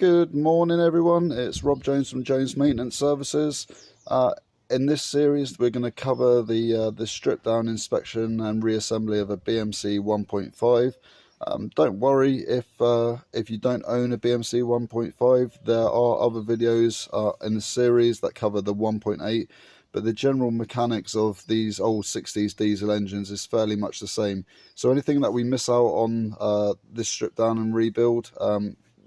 Good morning everyone, it's Rob Jones from Jones Maintenance Services. In this series we're going to cover the strip down inspection and reassembly of a BMC 1.5. Don't worry if you don't own a BMC 1.5, there are other videos in the series that cover the 1.8, but the general mechanics of these old 60s diesel engines is fairly much the same. So anything that we miss out on this strip down and rebuild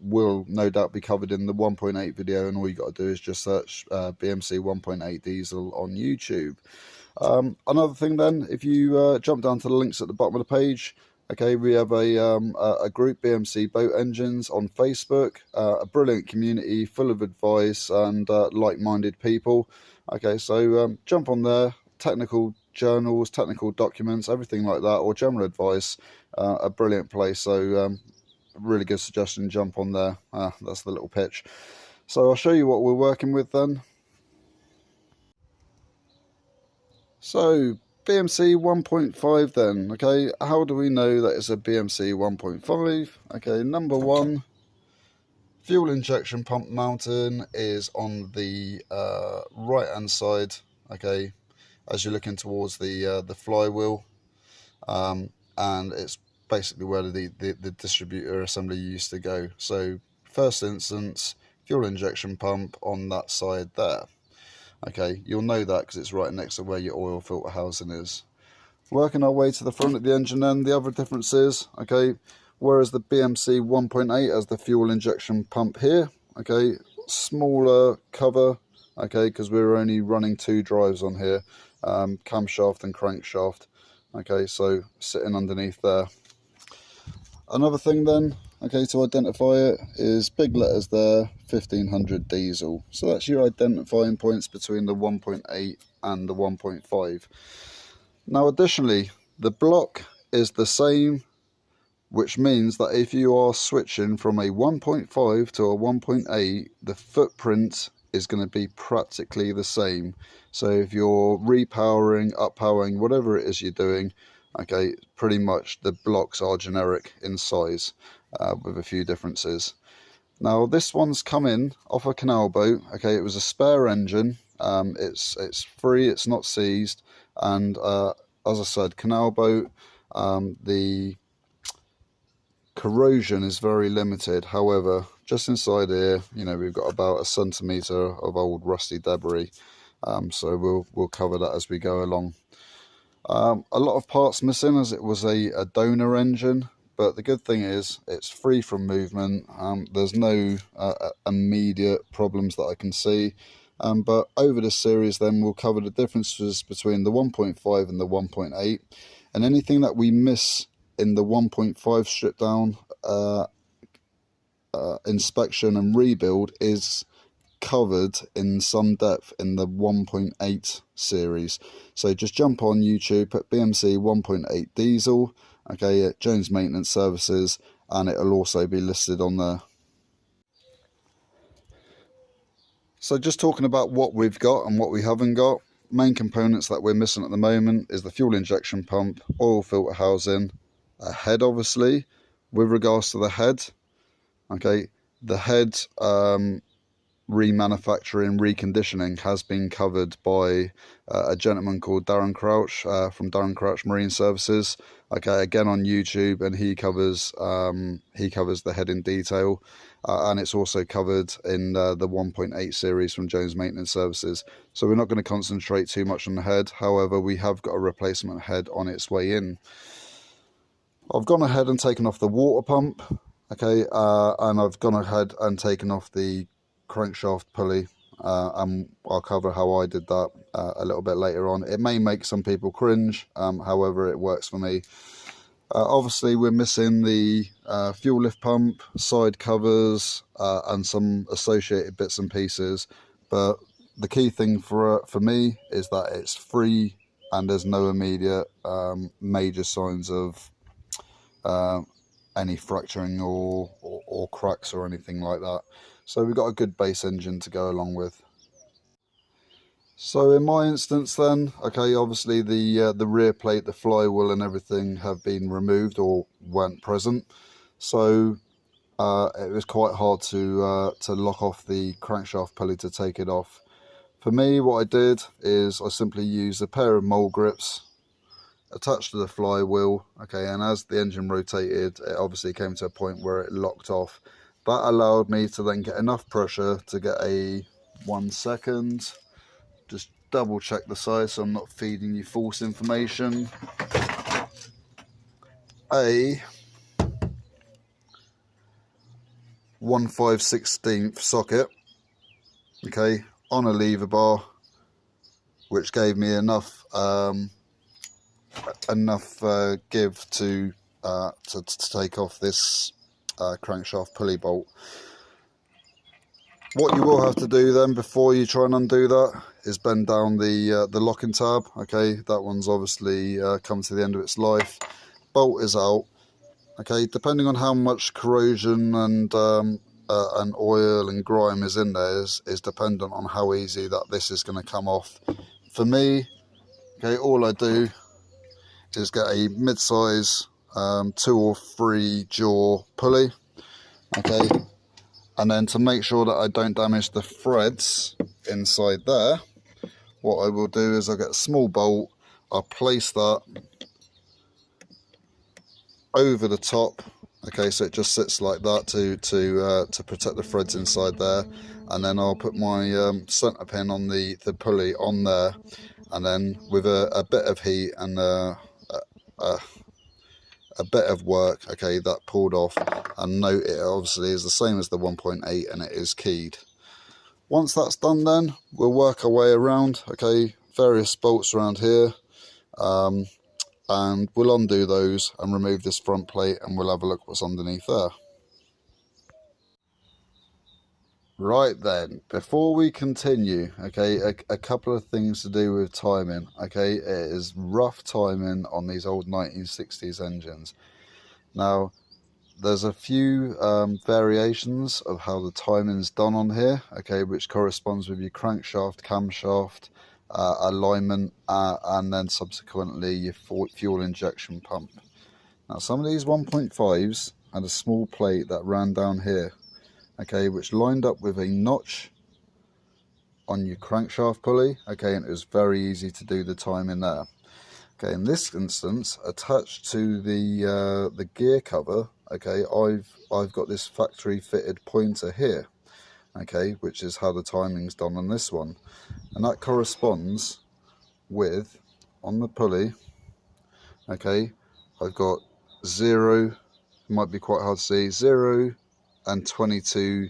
will no doubt be covered in the 1.8 video, and all you got to do is just search BMC 1.8 diesel on YouTube. Another thing then, if you jump down to the links at the bottom of the page, okay, we have a group, BMC Boat Engines, on Facebook, a brilliant community full of advice and like-minded people. Okay, so jump on there, technical journals, technical documents, everything like that, or general advice, a brilliant place. So really good suggestion, jump on there. That's the little pitch. So I'll show you what we're working with then. So BMC 1.5 then, okay, how do we know that it's a BMC 1.5? Okay, number one, fuel injection pump mounting is on the right hand side, okay, as you're looking towards the flywheel, and it's basically where the distributor assembly used to go. So first instance, fuel injection pump on that side there. Okay, you'll know that because it's right next to where your oil filter housing is. Working our way to the front of the engine then, the other difference is, okay, whereas the BMC 1.8 has the fuel injection pump here, okay, smaller cover, okay, because we're only running two drives on here, camshaft and crankshaft, okay, so sitting underneath there. Another thing then, okay, to identify it is big letters there, 1500 diesel. So that's your identifying points between the 1.8 and the 1.5. Now additionally, the block is the same, which means that if you are switching from a 1.5 to a 1.8, the footprint is going to be practically the same. So if you're repowering, uppowering, whatever it is you're doing, okay, pretty much the blocks are generic in size, with a few differences. Now this one's come in off a canal boat, okay, it was a spare engine, it's free, it's not seized, and as I said, canal boat, the corrosion is very limited. However, just inside here, you know, we've got about a centimetre of old rusty debris, so we'll cover that as we go along. A lot of parts missing as it was a donor engine, but the good thing is it's free from movement. There's no immediate problems that I can see, but over this series then we'll cover the differences between the 1.5 and the 1.8, and anything that we miss in the 1.5 strip down inspection and rebuild is covered in some depth in the 1.8 series. So just jump on YouTube, put BMC 1.8 diesel, okay, at Jones Maintenance Services, and it'll also be listed on there. So just talking about what we've got and what we haven't got, main components that we're missing at the moment is the fuel injection pump, oil filter housing, a head obviously. With regards to the head, okay, the head remanufacturing, reconditioning has been covered by a gentleman called Darren Crouch from Darren Crouch Marine Services, okay, again on YouTube, and he covers the head in detail, and it's also covered in the 1.8 series from Jones Maintenance Services. So we're not going to concentrate too much on the head. However, we have got a replacement head on its way in. I've gone ahead and taken off the water pump, okay, and I've gone ahead and taken off the crankshaft pulley, and I'll cover how I did that a little bit later on. It may make some people cringe, however it works for me. Obviously we're missing the fuel lift pump, side covers, and some associated bits and pieces, but the key thing for me is that it's free and there's no immediate major signs of any fracturing or cracks or anything like that. So we've got a good base engine to go along with. So in my instance then, okay, obviously the rear plate, the flywheel and everything have been removed or weren't present. So it was quite hard to lock off the crankshaft pulley to take it off. For me, what I did is I simply used a pair of mole grips attached to the flywheel, okay, and as the engine rotated, it obviously came to a point where it locked off. That allowed me to then get enough pressure to get a 1 second, just double check the size so I'm not feeding you false information, a 1/5/16 socket, okay, on a lever bar, which gave me enough give to take off this crankshaft pulley bolt. What you will have to do then before you try and undo that is bend down the locking tab. Okay, that one's obviously come to the end of its life. Bolt is out. Okay, depending on how much corrosion and oil and grime is in there is dependent on how easy that this is going to come off. For me, okay, all I do is get a mid-size 2 or 3 jaw pulley, okay, and then to make sure that I don't damage the threads inside there, what I will do is I'll get a small bolt, I'll place that over the top, okay, so it just sits like that to protect the threads inside there, and then I'll put my center pin on the pulley on there, and then with a bit of heat and a bit of work, okay, that pulled off, and note it obviously is the same as the 1.8 and it is keyed. Once that's done, then we'll work our way around, okay, various bolts around here, and we'll undo those and remove this front plate, and we'll have a look what's underneath there. Right then, before we continue, okay, a couple of things to do with timing, okay. It is rough timing on these old 1960s engines. Now, there's a few variations of how the timing's done on here, okay, which corresponds with your crankshaft, camshaft, alignment, and then subsequently your fuel injection pump. Now, some of these 1.5s had a small plate that ran down here, okay, which lined up with a notch on your crankshaft pulley, okay, and it was very easy to do the timing there. Okay, in this instance, attached to the gear cover, okay, I've got this factory fitted pointer here, okay, which is how the timing's done on this one, and that corresponds with, on the pulley, okay, I've got 0, it might be quite hard to see, 0 and 22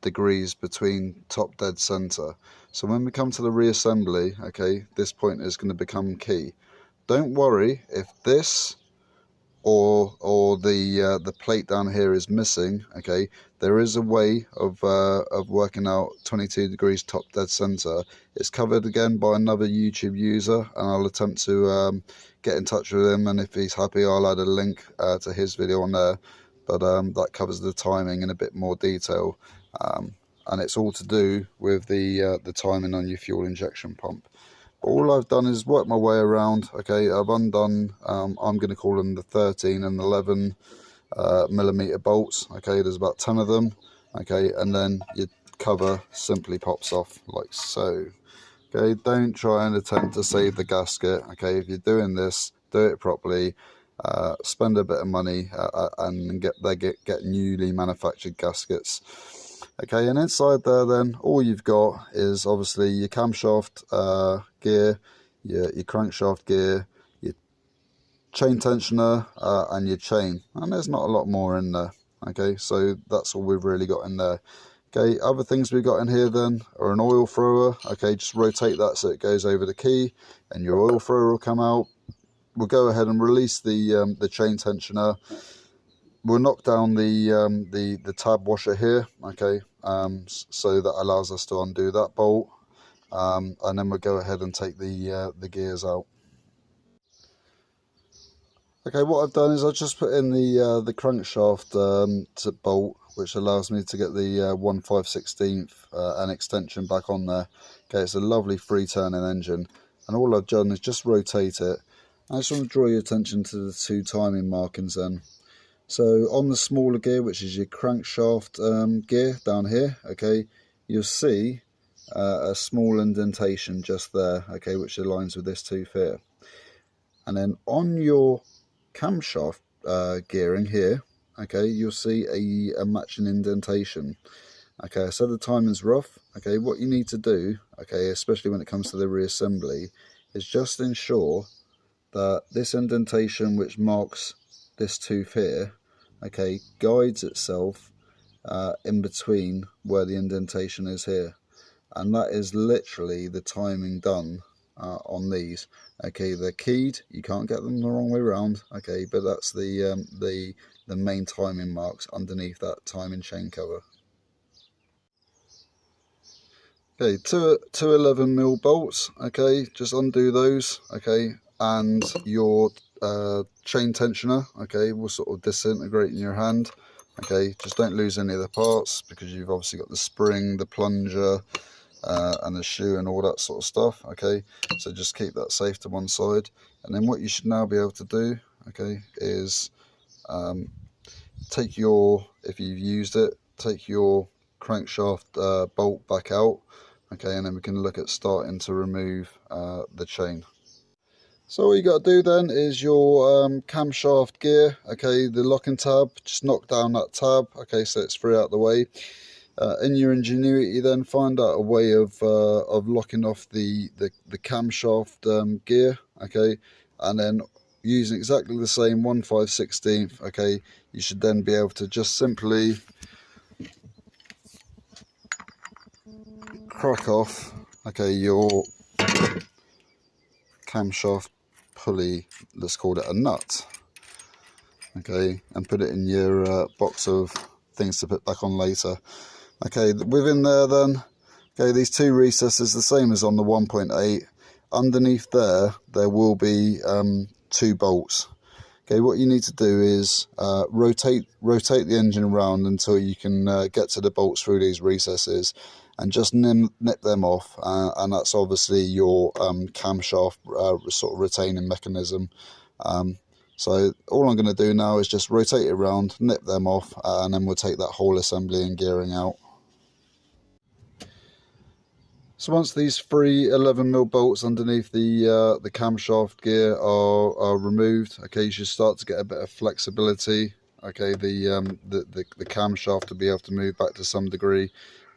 degrees between top dead center. So when we come to the reassembly, okay, this point is going to become key. Don't worry if this or the plate down here is missing, okay. There is a way of working out 22 degrees top dead center. It's covered again by another YouTube user, and I'll attempt to get in touch with him, and if he's happy I'll add a link to his video on there. But that covers the timing in a bit more detail, and it's all to do with the timing on your fuel injection pump. All I've done is work my way around, okay. I've undone, I'm going to call them the 13 and 11 millimeter bolts, okay. There's about 10 of them, okay, and then your cover simply pops off like so, okay. Don't try and attempt to save the gasket, okay. If you're doing this, do it properly. Spend a bit of money and get newly manufactured gaskets. Okay, and inside there then, all you've got is obviously your camshaft gear, your crankshaft gear, your chain tensioner, and your chain. And there's not a lot more in there. Okay, so that's all we've really got in there. Okay, other things we've got in here then are an oil thrower. Okay, just rotate that so it goes over the key, and your oil thrower will come out. We'll go ahead and release the chain tensioner. We'll knock down the tab washer here, okay, so that allows us to undo that bolt, and then we'll go ahead and take the gears out. Okay, what I've done is I've just put in the crankshaft bolt, which allows me to get the 1/5/16 an extension back on there. Okay, it's a lovely free turning engine, and all I've done is just rotate it. I just want to draw your attention to the 2 timing markings then. So on the smaller gear, which is your crankshaft gear down here, okay, you'll see a small indentation just there, okay, which aligns with this tooth here. And then on your camshaft gearing here, okay, you'll see a matching indentation. Okay, so the timing's rough. Okay, what you need to do, okay, especially when it comes to the reassembly, is just ensure that this indentation which marks this tooth here, okay, guides itself in between where the indentation is here, and that is literally the timing done on these. Okay, they're keyed, you can't get them the wrong way around, okay, but that's the main timing marks underneath that timing chain cover. Okay, two 11mm bolts, okay, just undo those, okay, and your chain tensioner, okay, will sort of disintegrate in your hand, okay, just don't lose any of the parts because you've obviously got the spring, the plunger, and the shoe and all that sort of stuff, okay, so just keep that safe to one side. And then what you should now be able to do, okay, is take your, if you've used it, take your crankshaft bolt back out, okay, and then we can look at starting to remove the chain. So all you got to do then is your camshaft gear, okay, the locking tab, just knock down that tab, okay, so it's free out the way. In your ingenuity then find out a way of locking off the camshaft gear, okay, and then using exactly the same 1/5/16, okay, you should then be able to just simply crack off, okay, your camshaft pulley, let's call it a nut, okay, and put it in your box of things to put back on later. Okay, within there then, okay, these two recesses, the same as on the 1.8, underneath there will be 2 bolts. Okay, what you need to do is rotate the engine around until you can get to the bolts through these recesses, and just nip them off, and that's obviously your camshaft sort of retaining mechanism. So all I'm going to do now is just rotate it around, nip them off, and then we'll take that whole assembly and gearing out. So once these 3 11mm bolts underneath the camshaft gear are removed, okay, you should start to get a bit of flexibility. Okay, the camshaft will be able to move back to some degree,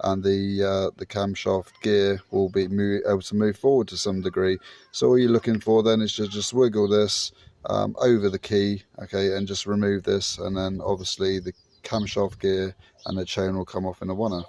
and the camshaft gear will be able to move forward to some degree. So all you're looking for then is to just wiggle this over the key, okay, and just remove this, and then obviously the camshaft gear and the chain will come off in a oneer.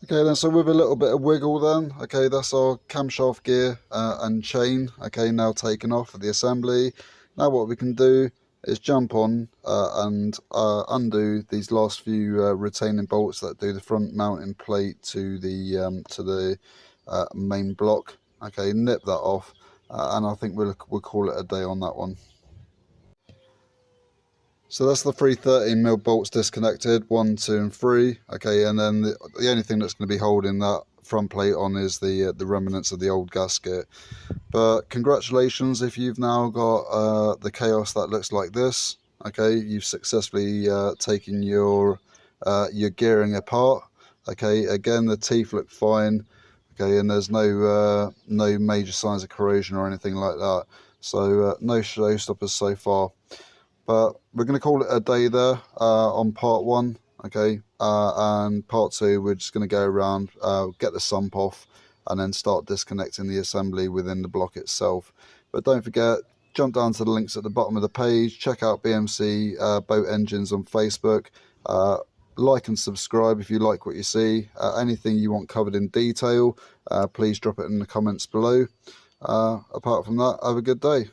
Okay then, so with a little bit of wiggle then, okay, that's our camshaft gear and chain, okay, now taken off of the assembly. Now what we can do is jump on and undo these last few retaining bolts that do the front mounting plate to the main block. Okay, nip that off, and I think we'll call it a day on that one. So that's the 3 13mm bolts disconnected, 1, 2 and 3, okay, and then the only thing that's going to be holding that front plate on is the remnants of the old gasket. But congratulations if you've now got the chaos that looks like this, okay, you've successfully taken your gearing apart, okay, again the teeth look fine, okay, and there's no major signs of corrosion or anything like that, so no showstoppers so far. But we're going to call it a day there on part 1, okay, and part 2 we're just going to go around, get the sump off, and then start disconnecting the assembly within the block itself. But don't forget, jump down to the links at the bottom of the page, check out BMC Boat Engines on Facebook, like and subscribe if you like what you see. Anything you want covered in detail, please drop it in the comments below. Apart from that, have a good day.